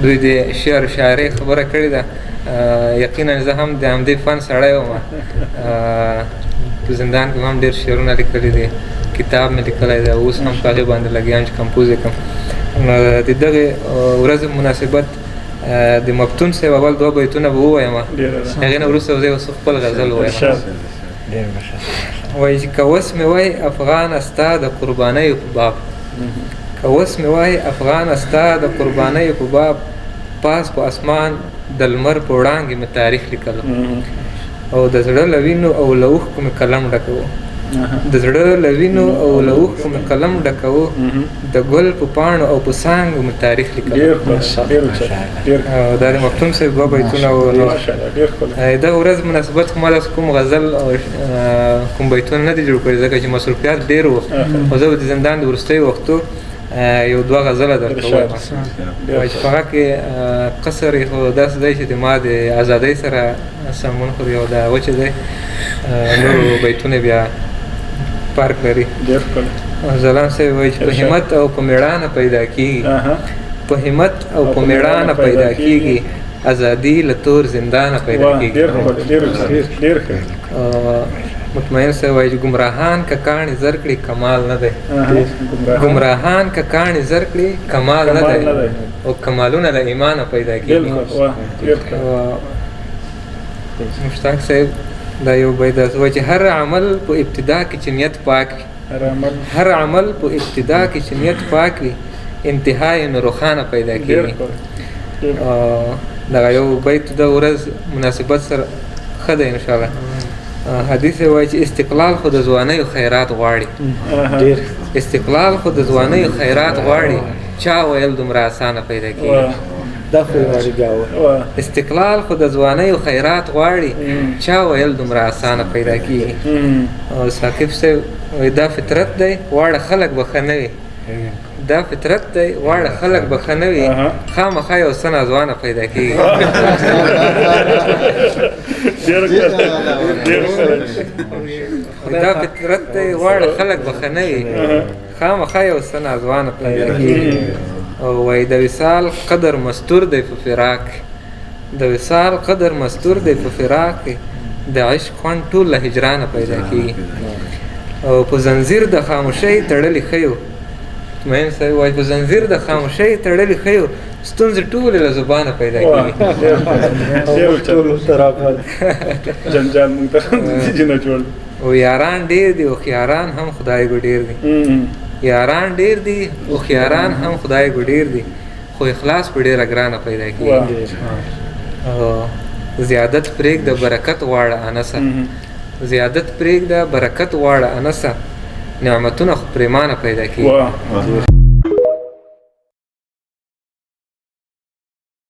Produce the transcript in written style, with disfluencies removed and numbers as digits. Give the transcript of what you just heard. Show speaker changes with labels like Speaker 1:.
Speaker 1: دوی د شعر شاعرۍ خبره کړې ده. یقینا زه هم د همدې فن سړی وم. په زندان کې هم ډېر شعرونه لیکلي دي، کتاب مې لیکلی دی، اوس هم په هغې باندې لګیا یم چې کمپوز یې کړم. نو د دغې ورځې مناسبت د مفتون صاحب اول 2 بیتونه به ووایم، هغې نه وروسته زه یو څه خپل غزل ووایم. وایي چې که اوس مې وایي افغانه ستا د قربانیو په باب، که اوس مې وایي افغانه ستا د قربانیو په باب، پاس په اسمان د لمر په وړانګې مې تاریخ لیکلو، او د زړه له وینو او له اوښکو مې قلم ډکوو، د زړه له وینو او له اوښکو مې قلم ډکوو، د ګل په پاڼو او په څانګو مې تاریخ لیکلو. او دا د مفتون صاحب 2 بیتونه وو. دغه ورځ مناسبت خو ما داسې کوم غزل او کوم بیتونه نه دي جوړ کړي ځکه چې مصروفیات ډېر وو، او زه به د زندان د وروستیو وختو یو 2 غزله درته ووایم. وایي چې په هغه کې قصر یې خو داسې دی چې ما د ازادۍ سره سمون خوري، او دا وچې دی نورو بیتونه بیا فرق لري. ځلان صاحب وایي چې په همت او په مېړانه پیدا کېږي، په همت او په مېړانه پیدا کېږي، ازادي له تور زندانه پیدا کېږي. مطمئن صاحب وایي چې ګمراهان که کاڼي زر کړي کمال نه دی، ګمراهان که کاڼي زر کړي کمال نه دی، او کمالونه له ایمانه پیدا کېږي. مشتاق صاحب دا یو بیت وایي چې هر عمل په ابتدا کې چې نیت پاک وي، هر عمل په ابتدا کې چې نیت پاک وي، انتها یې نو روښانه پیدا کېږي. دغه یو بیت د ورځ مناسبت سره ښه دی انشاءالله. حدیث وایي چې استقلال خو د ځوانیو خیرات غواړي، استقلال خو د ځوانیو خیرات غواړي، چا ویل دومره اسانه پیدا کېږي. استقلال خو د ځوانیو خیرات غواړي، چا ویل دومره اسانه پیدا کېږي. او ثاقب صاحب وایي دا فطرت دی واړه خلک به ښه نه وي، دا فطرت دی واړه خلک به ښه نه وي، خامخا یو څه ناځوانه پیدا کېږي. دا فطرت دی واړه خلک به ښه نه وي، خامخا یو څه ناځوانه پیدا کېږي. او وایي د وصال قدر مستور دی په فراق، د وصال قدر مستور دی په فراق، د عشق خوند ټول له هجرانه پیدا کېږي. او په زنځیر د خاموشۍ تړلي ښیو، مطمئن صاحب وایي په زنځیر د خاموشۍ تړلي ښیو، ستونزې ټولې له زبانه پیدا کېږي. او یاران ډېر دي او خیاران هم خدای ګو ډېر دي، یاران ډېر دي او خیاران هم خدای ګو ډېر دي، خو اخلاص په ډېره ګرانه پیدا کېږي. زیادت پرېږده برکت غواړه انسه، زیادت پرېږده برکت غواړه انسه، نعمتونه خو پرېمانه پیدا کېږي.